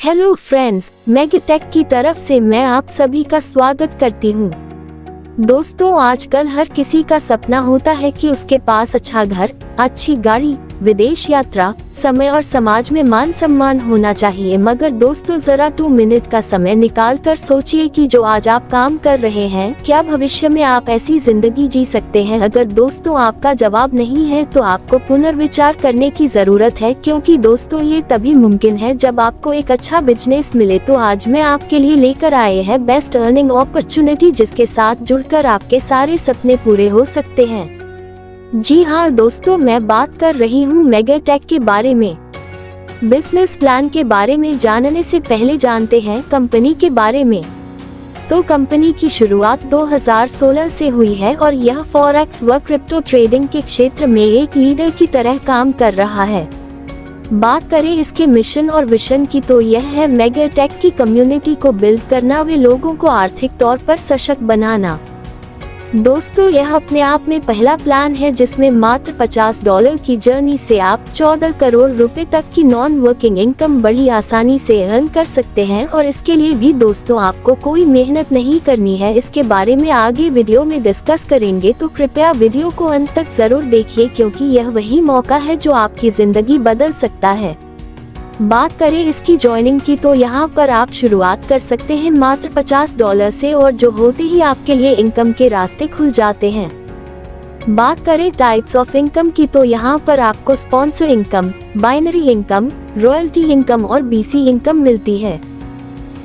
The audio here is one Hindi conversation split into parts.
हेलो फ्रेंड्स, मैगटेक की तरफ से मैं आप सभी का स्वागत करती हूँ। दोस्तों, आजकल हर किसी का सपना होता है कि उसके पास अच्छा घर, अच्छी गाड़ी, विदेश यात्रा, समय और समाज में मान सम्मान होना चाहिए। मगर दोस्तों, जरा 2 मिनट का समय निकाल कर सोचिए कि जो आज आप काम कर रहे हैं, क्या भविष्य में आप ऐसी जिंदगी जी सकते हैं? अगर दोस्तों आपका जवाब नहीं है तो आपको पुनर्विचार करने की जरूरत है, क्योंकि दोस्तों ये तभी मुमकिन है जब आपको एक अच्छा बिजनेस मिले। तो आज मैं आपके लिए लेकर आए हैं बेस्ट अर्निंग अपॉर्चुनिटी, जिसके साथ जुड़कर आपके सारे सपने पूरे हो सकते हैं। जी हाँ दोस्तों, मैं बात कर रही हूँ मैगटेक के बारे में। बिजनेस प्लान के बारे में जानने से पहले जानते हैं कंपनी के बारे में। तो कंपनी की शुरुआत 2016 से हुई है और यह फॉरेक्स व क्रिप्टो ट्रेडिंग के क्षेत्र में एक लीडर की तरह काम कर रहा है। बात करें इसके मिशन और विजन की, तो यह है मैगटेक की कम्युनिटी को बिल्ड करना व लोगों को आर्थिक तौर पर सशक्त बनाना। दोस्तों, यह अपने आप में पहला प्लान है जिसमें मात्र $50 की जर्नी से आप 14 करोड़ रुपए तक की नॉन वर्किंग इनकम बड़ी आसानी से अर्न कर सकते हैं। और इसके लिए भी दोस्तों आपको कोई मेहनत नहीं करनी है। इसके बारे में आगे वीडियो में डिस्कस करेंगे, तो कृपया वीडियो को अंत तक जरूर देखिए, क्योंकि यह वही मौका है जो आपकी जिंदगी बदल सकता है। बात करें इसकी ज्वाइनिंग की, तो यहाँ पर आप शुरुआत कर सकते हैं मात्र $50 से, और जो होते ही आपके लिए इनकम के रास्ते खुल जाते हैं। बात करें टाइप्स ऑफ इनकम की, तो यहाँ पर आपको sponsor income, binary income, royalty income और बीसी इनकम मिलती है।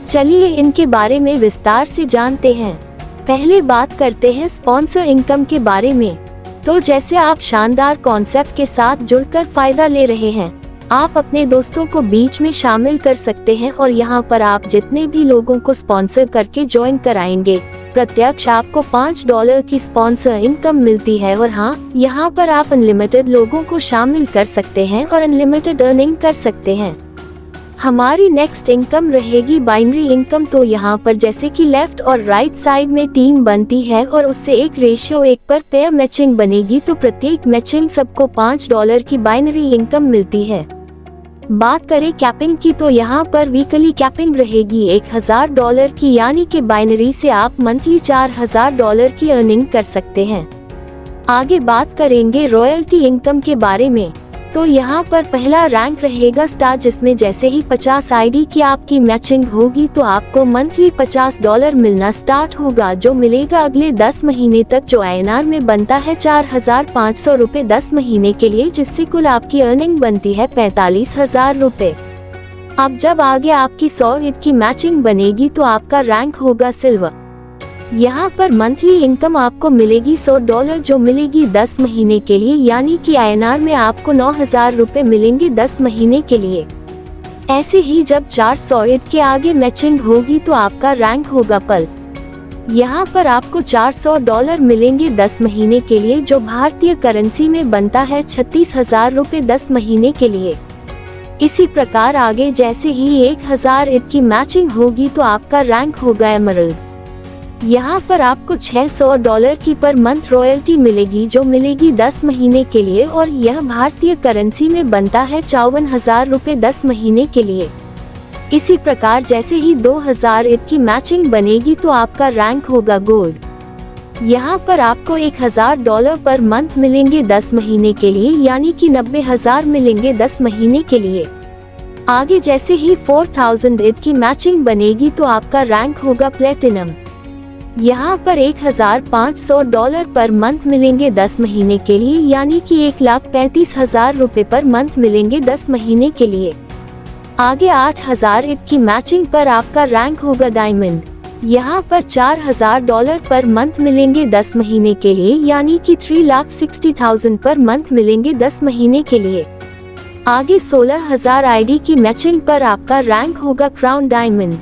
चलिए इनके बारे में विस्तार से जानते हैं। पहले बात करते हैं स्पॉन्सर इनकम के बारे में। तो जैसे आप शानदार कॉन्सेप्ट के साथ जुड़कर फायदा ले रहे हैं, आप अपने दोस्तों को बीच में शामिल कर सकते हैं और यहाँ पर आप जितने भी लोगों को स्पॉन्सर करके ज्वाइन कराएंगे, प्रत्यक्ष आपको $5 की स्पॉन्सर इनकम मिलती है। और हाँ, यहाँ पर आप अनलिमिटेड लोगों को शामिल कर सकते हैं और अनलिमिटेड अर्निंग कर सकते हैं। हमारी नेक्स्ट इनकम रहेगी बाइनरी इनकम। तो यहाँ पर जैसे कि लेफ्ट और राइट साइड में टीम बनती है और उससे एक रेशियो 1 पर पेयर मैचिंग बनेगी, तो प्रत्येक मैचिंग सबको $5 की बाइनरी इनकम मिलती है। बात करें कैपिंग की, तो यहाँ पर वीकली कैपिंग रहेगी $1000 की, यानी कि बाइनरी से आप मंथली $4000 की अर्निंग कर सकते हैं। आगे बात करेंगे रॉयल्टी इनकम के बारे में। तो यहाँ पर पहला रैंक रहेगा स्टार, जिसमें जैसे ही 50 आईडी की आपकी मैचिंग होगी तो आपको मंथली $50 मिलना स्टार्ट होगा, जो मिलेगा अगले 10 महीने तक, जो INR में बनता है 4500 रुपए 10 महीने के लिए, जिससे कुल आपकी अर्निंग बनती है 45,000 रुपए। अब जब आगे आपकी 100 ईद की मैचिंग बनेगी तो आपका रैंक होगा सिल्वर। यहाँ पर मंथली इनकम आपको मिलेगी $100, जो मिलेगी 10 महीने के लिए, यानी कि INR में आपको 9,000 रुपए मिलेंगे 10 महीने के लिए। ऐसे ही जब 400 ईद के आगे मैचिंग होगी तो आपका रैंक होगा पल। यहाँ पर आपको $400 मिलेंगे 10 महीने के लिए, जो भारतीय करेंसी में बनता है 36,000 रुपए 10 महीने के लिए। इसी प्रकार आगे जैसे ही 1000 ईद की मैचिंग होगी तो आपका रैंक होगा एमरल्ड। यहाँ पर आपको $600 की पर मंथ रॉयल्टी मिलेगी, जो मिलेगी 10 महीने के लिए, और यह भारतीय करेंसी में बनता है 54,000 रुपए 10 महीने के लिए। इसी प्रकार जैसे ही 2000 ईद की मैचिंग बनेगी तो आपका रैंक होगा गोल्ड। यहाँ पर आपको $1000 पर मंथ मिलेंगे 10 महीने के लिए, यानी कि 90,000 मिलेंगे 10 महीने के लिए। आगे जैसे ही 4000 ईद की मैचिंग बनेगी तो आपका रैंक होगा प्लेटिनम। यहाँ पर $1,500 पर मंथ मिलेंगे 10 महीने के लिए, यानी कि 1,35,000 रुपए पर मंथ मिलेंगे 10 महीने के लिए। आगे 8000 ईद की मैचिंग पर आपका रैंक होगा डायमंड। यहाँ पर $4,000 पर मंथ मिलेंगे 10 महीने के लिए, यानी कि 3,60,000 पर मंथ मिलेंगे 10 महीने के लिए। आगे 16,000 आईडी की मैचिंग पर आपका रैंक होगा क्राउन डायमंड,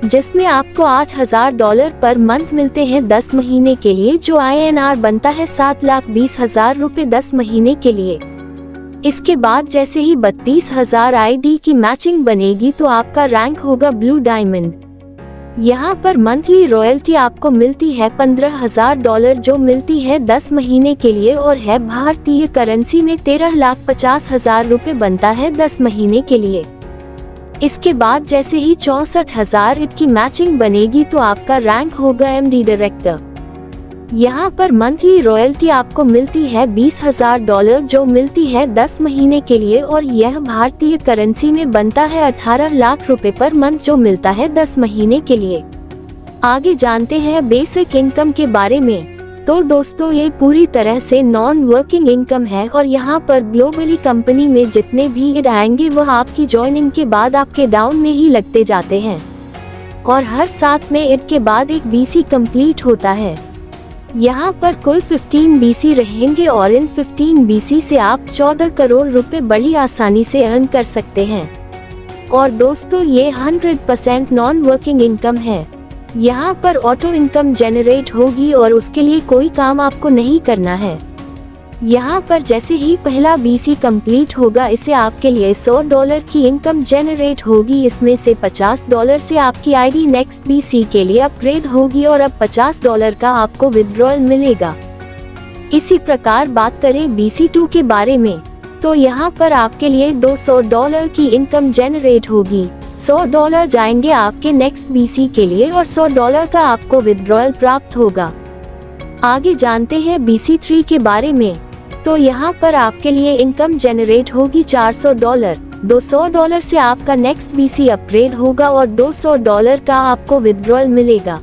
जिसमें आपको $8,000 पर मंथ मिलते हैं 10 महीने के लिए, जो INR बनता है 7,20,000 रुपए 10 महीने के लिए। इसके बाद जैसे ही 32,000 आईडी की मैचिंग बनेगी तो आपका रैंक होगा ब्लू डायमंड। यहाँ पर मंथली रॉयल्टी आपको मिलती है $15,000, जो मिलती है 10 महीने के लिए और है भारतीय करेंसी में 13,50,000 रुपए बनता है 10 महीने के लिए। इसके बाद जैसे ही 64,000 ईट की मैचिंग बनेगी तो आपका रैंक होगा एमडी डायरेक्टर। यहाँ पर मंथली रॉयल्टी आपको मिलती है $20,000 जो मिलती है 10 महीने के लिए, और यह भारतीय करेंसी में बनता है 18 लाख रुपए पर मंथ जो मिलता है 10 महीने के लिए। आगे जानते हैं बेसिक इनकम के बारे में। तो दोस्तों ये पूरी तरह से नॉन वर्किंग इनकम है और यहाँ पर ग्लोबली कंपनी में जितने भी ईड आएंगे वह आपकी ज्वाइनिंग के बाद आपके डाउन में ही लगते जाते हैं, और हर 7 में ईड के बाद एक बीसी कंप्लीट होता है। यहाँ पर कुल 15 बीसी रहेंगे और इन 15 बीसी से आप 14 करोड़ रुपए बड़ी आसानी से अर्न कर सकते हैं। और दोस्तों ये 100% नॉन वर्किंग इनकम है। यहाँ पर ऑटो इनकम जनरेट होगी और उसके लिए कोई काम आपको नहीं करना है। यहाँ पर जैसे ही पहला बीसी कंप्लीट होगा इसे आपके लिए $100 की इनकम जनरेट होगी। इसमें से $50 से आपकी आईडी नेक्स्ट बीसी के लिए अपग्रेड होगी और अब $50 का आपको विड्रॉल मिलेगा। इसी प्रकार बात करें BC2 के बारे में, तो यहाँ पर आपके लिए $200 की इनकम जनरेट होगी। $100 जाएंगे आपके नेक्स्ट बीसी के लिए और $100 का आपको विड्रॉल प्राप्त होगा। आगे जानते हैं BC3 के बारे में, तो यहाँ पर आपके लिए इनकम जनरेट होगी $400। $200 से आपका नेक्स्ट बीसी अपग्रेड होगा और $200 का आपको विड्रॉल मिलेगा।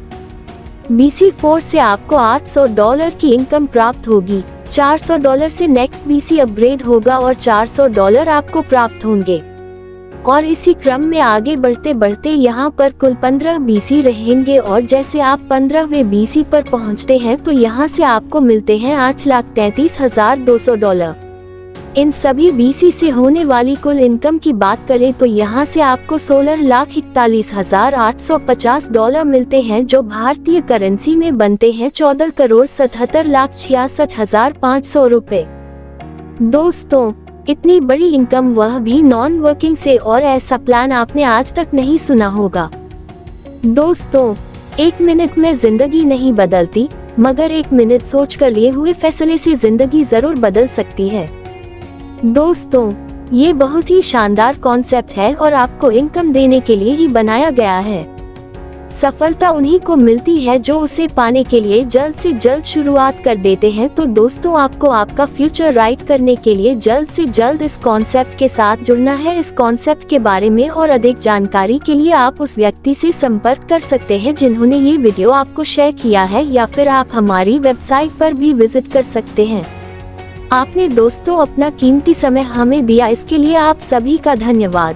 BC4 से आपको $800 की इनकम प्राप्त होगी। $400 से नेक्स्ट बीसी अपग्रेड होगा और $400 आपको प्राप्त होंगे। और इसी क्रम में आगे बढ़ते बढ़ते यहाँ पर कुल 15 बीसी रहेंगे और जैसे आप 15वें बीसी पर पहुँचते हैं तो यहाँ से आपको मिलते हैं $8,33,200। इन सभी बीसी से होने वाली कुल इनकम की बात करें तो यहाँ से आपको $16,41,850 मिलते हैं जो भारतीय करेंसी में बनते हैं 14,77,66,500 रुपए। दोस्तों इतनी बड़ी इनकम वह भी नॉन वर्किंग से, और ऐसा प्लान आपने आज तक नहीं सुना होगा। दोस्तों 1 मिनट में जिंदगी नहीं बदलती, मगर 1 मिनट सोचकर लिए हुए फैसले से जिंदगी जरूर बदल सकती है। दोस्तों ये बहुत ही शानदार कॉन्सेप्ट है और आपको इनकम देने के लिए ही बनाया गया है। सफलता उन्हीं को मिलती है जो उसे पाने के लिए जल्द से जल्द शुरुआत कर देते हैं। तो दोस्तों आपको आपका फ्यूचर राइट करने के लिए जल्द से जल्द इस कॉन्सेप्ट के साथ जुड़ना है। इस कॉन्सेप्ट के बारे में और अधिक जानकारी के लिए आप उस व्यक्ति से संपर्क कर सकते हैं जिन्होंने ये वीडियो आपको शेयर किया है, या फिर आप हमारी वेबसाइट पर भी विजिट कर सकते हैं। आपने दोस्तों अपना कीमती समय हमें दिया, इसके लिए आप सभी का धन्यवाद।